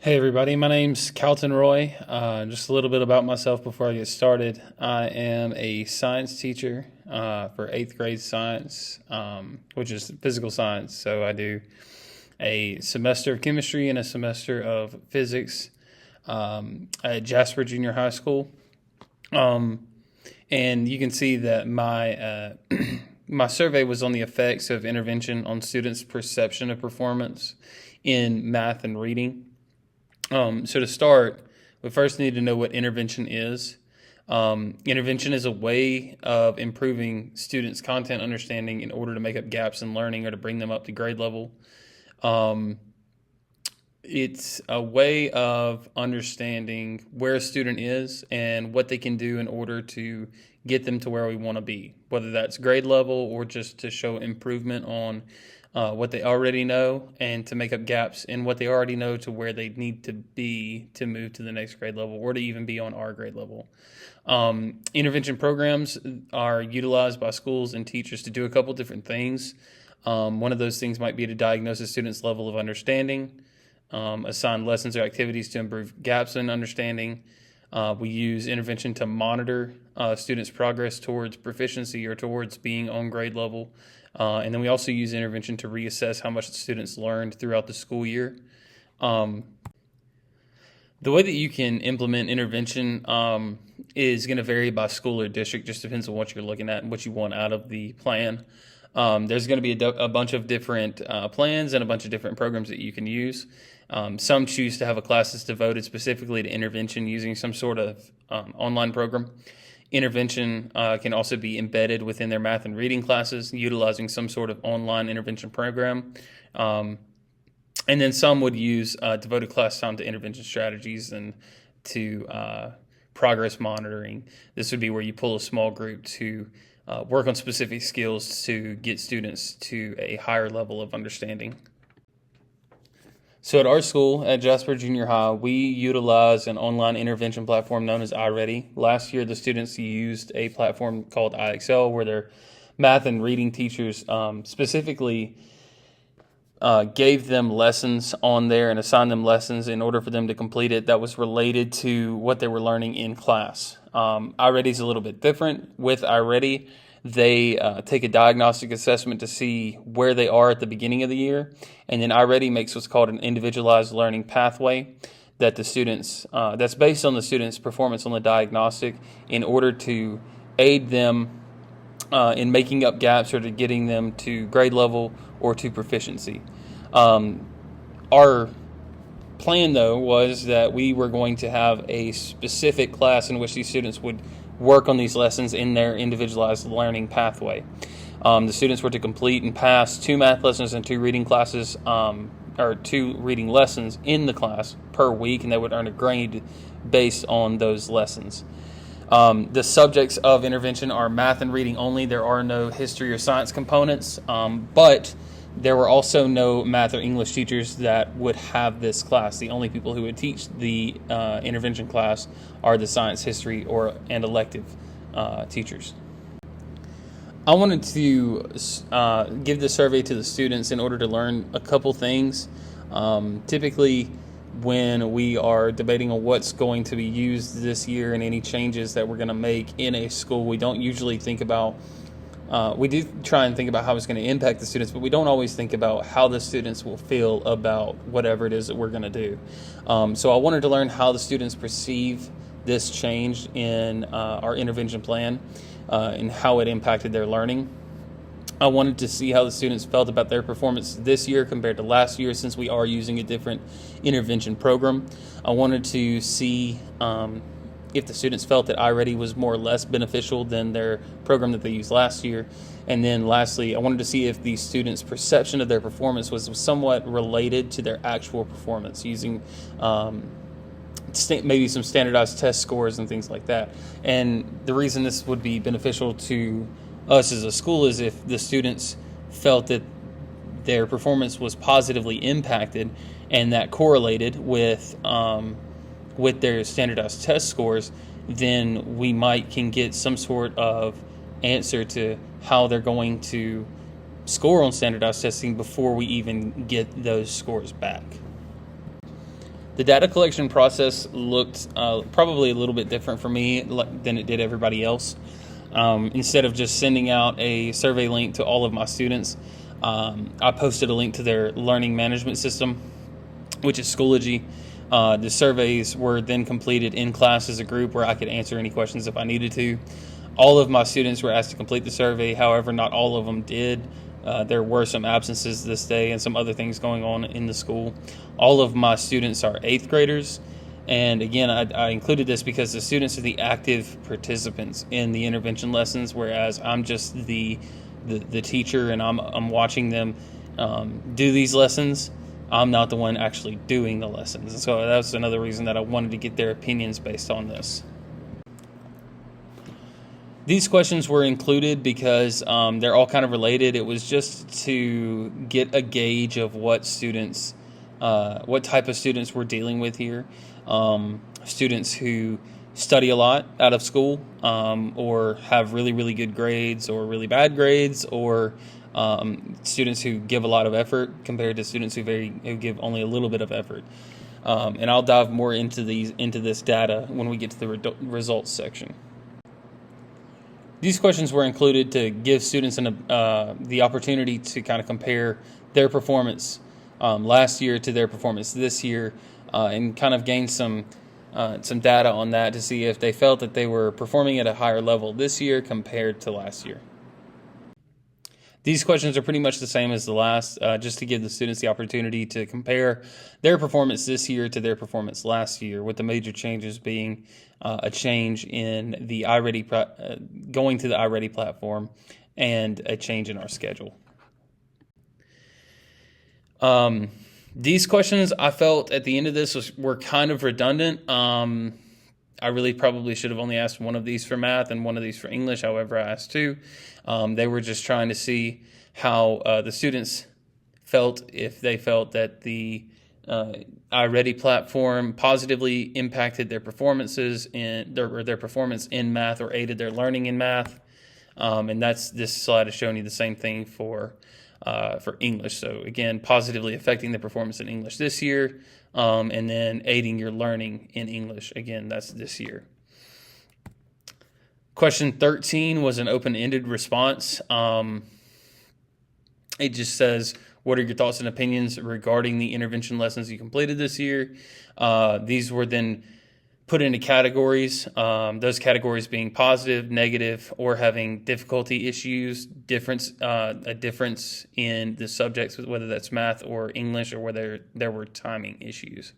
Hey everybody, my name's Calton Roy. Just a little bit about myself before I get started. I am a science teacher for 8th grade science, which is physical science. So I do a semester of chemistry and a semester of physics at Jasper Junior High School. And you can see that my my survey was on the effects of intervention on students' perception of performance in math and reading. So to start, we first need to know what intervention is. Intervention is a way of improving students' content understanding in order to make up gaps in learning or to bring them up to grade level. It's a way of understanding where a student is and what they can do in order to get them to where we want to be, whether that's grade level or just to show improvement on what they already know and to make up gaps in what they already know to where they need to be to move to the next grade level or to even be on our grade level. Intervention programs are utilized by schools and teachers to do a couple different things. One of those things might be to diagnose a student's level of understanding, assign lessons or activities to improve gaps in understanding. We use intervention to monitor students' progress towards proficiency or towards being on grade level. And then we also use intervention to reassess how much the students learned throughout the school year. The way that you can implement intervention is going to vary by school or district, just depends on what you're looking at and what you want out of the plan. There's going to be a bunch of different plans and a bunch of different programs that you can use. Some choose to have a class that's devoted specifically to intervention using some sort of online program. Intervention can also be embedded within their math and reading classes, utilizing some sort of online intervention program. And then some would use devoted class time to intervention strategies and to progress monitoring. This would be where you pull a small group to work on specific skills to get students to a higher level of understanding. So at our school, at Jasper Junior High, we utilize an online intervention platform known as iReady. Last year, the students used a platform called IXL, where their math and reading teachers specifically gave them lessons on there and assigned them lessons in order for them to complete it that was related to what they were learning in class. iReady is a little bit different. With iReady, they take a diagnostic assessment to see where they are at the beginning of the year, and then iReady makes what's called an individualized learning pathway that the students that's based on the students' performance on the diagnostic in order to aid them in making up gaps or to getting them to grade level or to proficiency. Our plan, though, was that we were going to have a specific class in which these students would work on these lessons in their individualized learning pathway. The students were to complete and pass 2 math lessons and 2 reading classes, or 2 reading lessons in the class per week, and they would earn a grade based on those lessons. The subjects of intervention are math and reading only. There are no history or science components, but there were also no math or English teachers that would have this class. The only people who would teach the intervention class are the science, history, and elective teachers. I wanted to give the survey to the students in order to learn a couple things. Typically, when we are debating on what's going to be used this year and any changes that we're going to make in a school, we don't usually think about we do try and think about how it's going to impact the students, but we don't always think about how the students will feel about whatever it is that we're going to do. So I wanted to learn how the students perceive this change in our intervention plan and how it impacted their learning. I wanted to see how the students felt about their performance this year compared to last year, since we are using a different intervention program. I wanted to see if the students felt that iReady was more or less beneficial than their program that they used last year. And then lastly, I wanted to see if the students' perception of their performance was somewhat related to their actual performance, using maybe some standardized test scores and things like that. And the reason this would be beneficial to us as a school is if the students felt that their performance was positively impacted and that correlated with their standardized test scores, then we can get some sort of answer to how they're going to score on standardized testing before we even get those scores back. The data collection process looked probably a little bit different for me than it did everybody else. Instead of just sending out a survey link to all of my students, I posted a link to their learning management system, which is Schoology. The surveys were then completed in class as a group where I could answer any questions if I needed to. All of my students were asked to complete the survey. However, not all of them did. There were some absences this day and some other things going on in the school. All of my students are 8th graders. And again, I included this because the students are the active participants in the intervention lessons, whereas I'm just the teacher, and I'm watching them do these lessons. I'm not the one actually doing the lessons. And so that's another reason that I wanted to get their opinions based on this. These questions were included because they're all kind of related. It was just to get a gauge of what type of students we're dealing with here. Students who study a lot out of school, or have really, really good grades or really bad grades, or students who give a lot of effort compared to students who give only a little bit of effort. And I'll dive more into this data when we get to the results section. These questions were included to give students the opportunity to kind of compare their performance last year to their performance this year, and kind of gain some data on that to see if they felt that they were performing at a higher level this year compared to last year. These questions are pretty much the same as the last, just to give the students the opportunity to compare their performance this year to their performance last year, with the major changes being a change in the iReady going to the iReady platform, and a change in our schedule. These questions, I felt at the end of this were kind of redundant. I really probably should have only asked one of these for math and one of these for English. However, I asked two. They were just trying to see how the students felt, if they felt that the iReady platform positively impacted their performances in their performance in math, or aided their learning in math. And this slide is showing you the same thing for English. So again, positively affecting the performance in English this year, and then aiding your learning in English. Again, that's this year. Question 13 was an open-ended response. It just says, what are your thoughts and opinions regarding the intervention lessons you completed this year? These were then put into categories, those categories being positive, negative, or having difficulty issues, a difference in the subjects, whether that's math or English, or whether there were timing issues.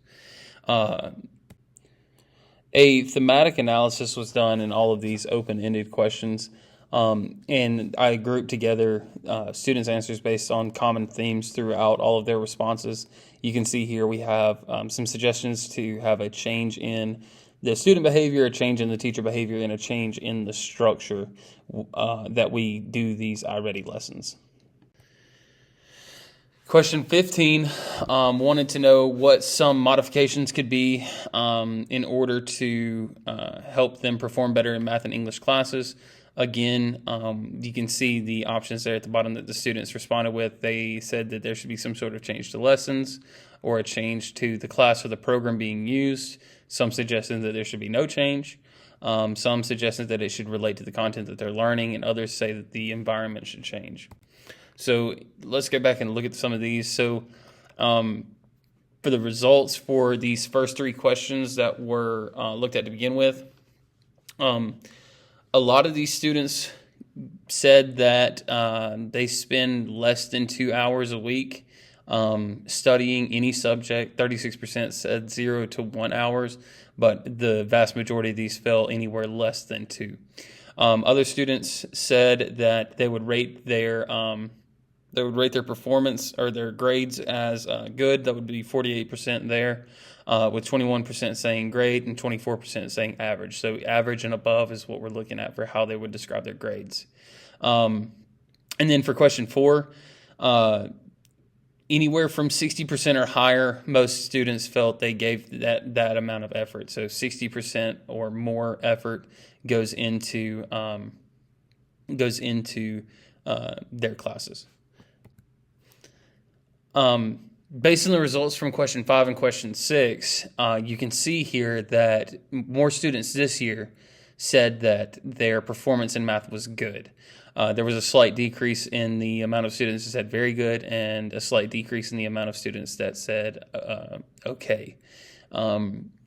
A thematic analysis was done in all of these open-ended questions, and I grouped together students' answers based on common themes throughout all of their responses. You can see here we have some suggestions to have a change in the student behavior, a change in the teacher behavior, and a change in the structure that we do these iReady lessons. Question 15 wanted to know what some modifications could be in order to help them perform better in math and English classes. Again, you can see the options there at the bottom that the students responded with. They said that there should be some sort of change to lessons, or a change to the class or the program being used. Some suggested that there should be no change. Some suggested that it should relate to the content that they're learning, and others say that the environment should change. So let's get back and look at some of these. So for the results for these first three questions that were looked at to begin with, a lot of these students said that they spend less than 2 hours a week studying any subject. 36% said 0 to 1 hours, but the vast majority of these fell anywhere less than 2. Other students said that they would rate their performance or their grades as good. That would be 48% there, with 21% saying great and 24% saying average. So average and above is what we're looking at for how they would describe their grades. And then for question 4, anywhere from 60% or higher, most students felt they gave that amount of effort. So 60% or more effort goes into their classes. Based on the results from question 5 and question 6, you can see here that more students this year said that their performance in math was good. There was a slight decrease in the amount of students that said very good, and a slight decrease in the amount of students that said okay.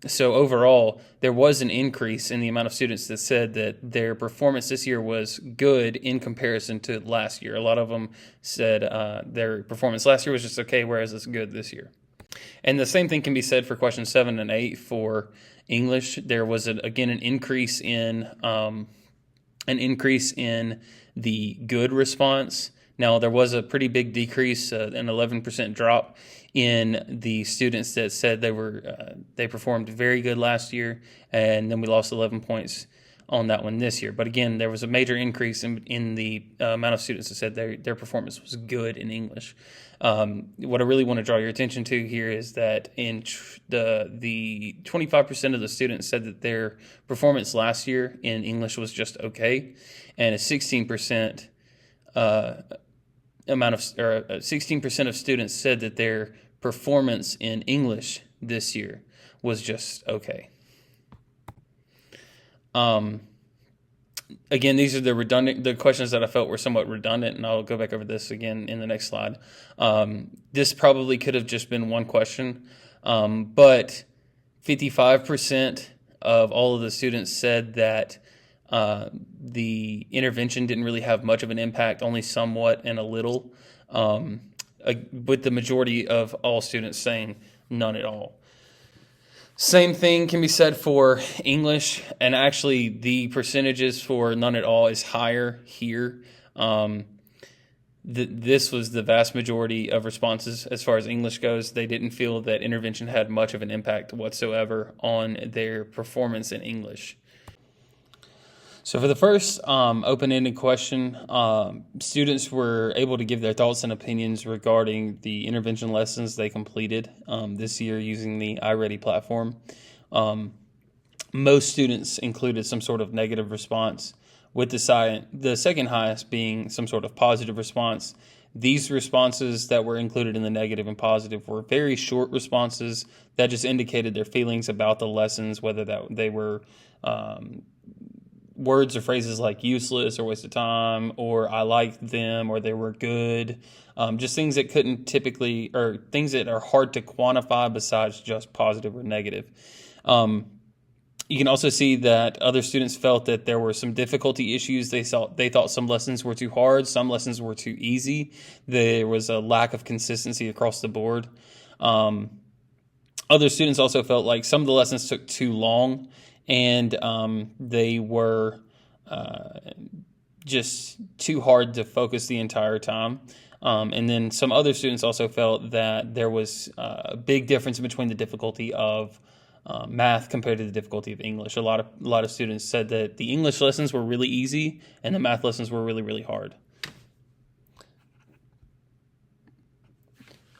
So overall, there was an increase in the amount of students that said that their performance this year was good in comparison to last year. A lot of them said their performance last year was just okay, whereas it's good this year. And the same thing can be said for questions 7 and 8 for English. There was again an increase in the good response. Now, there was a pretty big decrease, an 11% drop in the students that said they performed very good last year, and then we lost 11 points on that one this year. But again, there was a major increase in the amount of students that said their performance was good in English. What I really want to draw your attention to here is that in the 25% of the students said that their performance last year in English was just okay, and a 16% 16% of students said that their performance in English this year was just okay. Again, these are the questions that I felt were somewhat redundant, and I'll go back over this again in the next slide. This probably could have just been one question, but 55% of all of the students said that the intervention didn't really have much of an impact, only somewhat and a little, with the majority of all students saying none at all. Same thing can be said for English, and actually the percentages for none at all is higher here. This was the vast majority of responses as far as English goes. They didn't feel that intervention had much of an impact whatsoever on their performance in English. So for the first open-ended question, students were able to give their thoughts and opinions regarding the intervention lessons they completed this year using the iReady platform. Most students included some sort of negative response, with the second highest being some sort of positive response. These responses that were included in the negative and positive were very short responses that just indicated their feelings about the lessons, whether that they were words or phrases like useless or waste of time, or I liked them, or they were good. Just things that couldn't typically, or things that are hard to quantify besides just positive or negative. You can also see that other students felt that there were some difficulty issues. They thought some lessons were too hard, some lessons were too easy. There was a lack of consistency across the board. Other students also felt like some of the lessons took too long, and they were just too hard to focus the entire time. And then some other students also felt that there was a big difference between the difficulty of math compared to the difficulty of English. A lot of students said that the English lessons were really easy and the math lessons were really, really hard.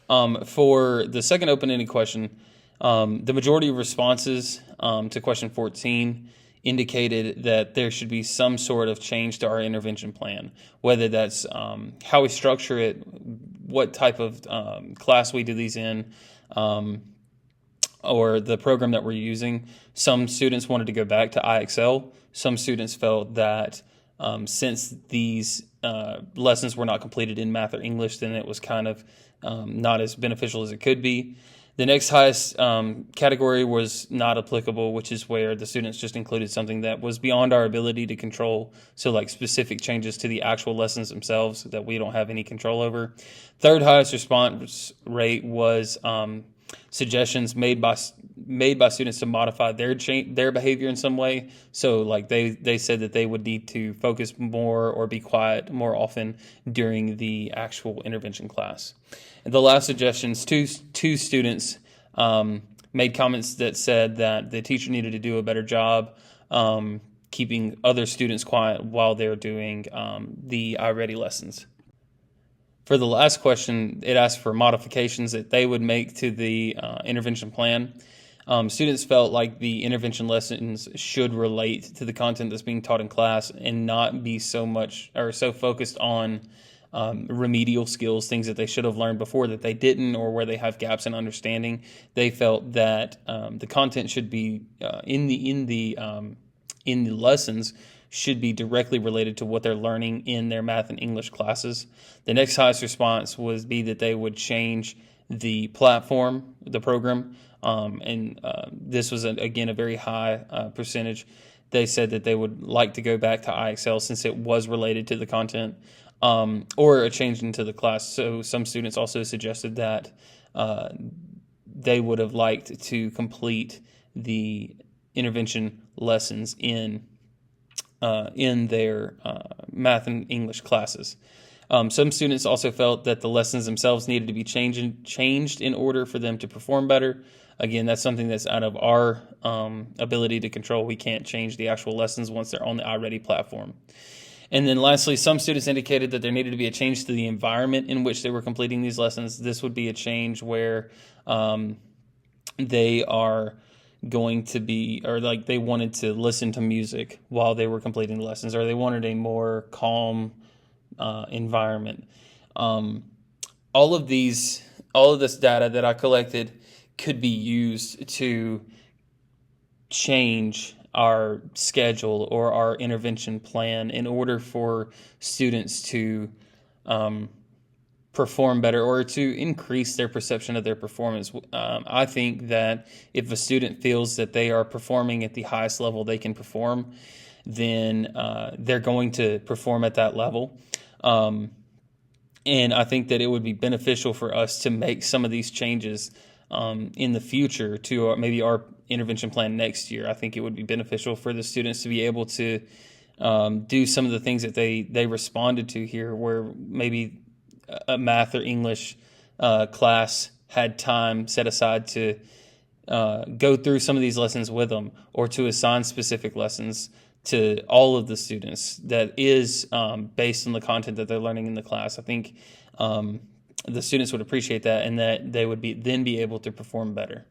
For the second open-ended question, the majority of responses to question 14 indicated that there should be some sort of change to our intervention plan, whether that's how we structure it, what type of class we do these in, or the program that we're using. Some students wanted to go back to IXL. Some students felt that since these lessons were not completed in math or English, then it was kind of not as beneficial as it could be. The next highest category was not applicable, which is where the students just included something that was beyond our ability to control, so like specific changes to the actual lessons themselves that we don't have any control over. Third highest response rate was suggestions made by students to modify their behavior in some way. So like they said that they would need to focus more or be quiet more often during the actual intervention class. And the last suggestions, two students made comments that said that the teacher needed to do a better job keeping other students quiet while they're doing the iReady lessons. For the last question, it asked for modifications that they would make to the intervention plan. Students felt like the intervention lessons should relate to the content that's being taught in class and not be so much or so focused on remedial skills, things that they should have learned before that they didn't, or where they have gaps in understanding. They felt that the content should be in the lessons should be directly related to what they're learning in their math and English classes. The next highest response would be that they would change the platform, the program, and this was, again, a very high percentage. They said that they would like to go back to IXL since it was related to the content, or a change into the class. So some students also suggested that they would have liked to complete the intervention lessons in their math and English classes. Some students also felt that the lessons themselves needed to be changed in order for them to perform better. Again, that's something that's out of our ability to control. We can't change the actual lessons once they're on the iReady platform. And then lastly, some students indicated that there needed to be a change to the environment in which they were completing these lessons. This would be a change where they are going to be, or like they wanted to listen to music while they were completing the lessons, or they wanted a more calm environment. All of this data that I collected could be used to change our schedule or our intervention plan in order for students to perform better or to increase their perception of their performance. I think that if a student feels that they are performing at the highest level they can perform, then they're going to perform at that level. And I think that it would be beneficial for us to make some of these changes in the future to maybe our intervention plan next year. I think it would be beneficial for the students to be able to do some of the things that they responded to here, where maybe a math or English class had time set aside to go through some of these lessons with them, or to assign specific lessons to all of the students that is based on the content that they're learning in the class. I think the students would appreciate that, and that they would be able to perform better.